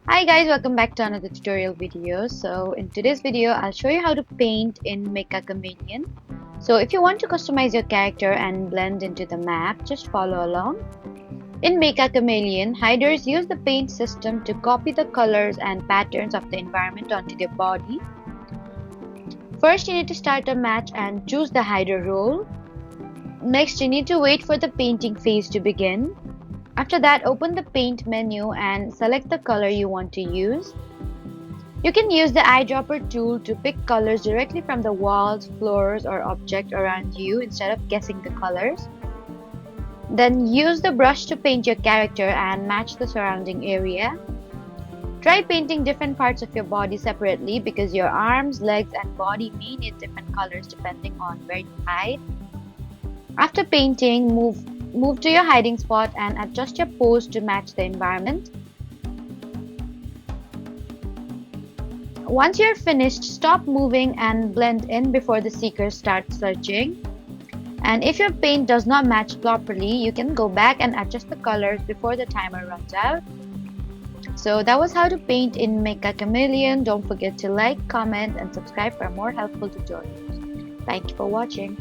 Hi guys, welcome back to another tutorial video. So in today's video, I'll show you how to paint in Meccha Chameleon. So if you want to customize your character and blend into the map, just follow along. In Meccha Chameleon, hiders use the paint system to copy the colors and patterns of the environment onto their body. First, you need to start a match and choose the hider role. Next, you need to wait for the painting phase to begin. After that, open the paint menu and select the color you want to use. You can use the eyedropper tool to pick colors directly from the walls, floors, or object around you instead of guessing the colors. Then use the brush to paint your character and match the surrounding area. Try painting different parts of your body separately because your arms, legs, and body may need different colors depending on where you hide. After painting, move to your hiding spot and adjust your pose to match the environment. Once you're finished, stop moving and blend in before the seeker starts searching. And if your paint does not match properly, you can go back and adjust the colors before the timer runs out. So that was how to paint in Meccha Chameleon. Don't forget to like, comment, and subscribe for more helpful tutorials. Thank you for watching.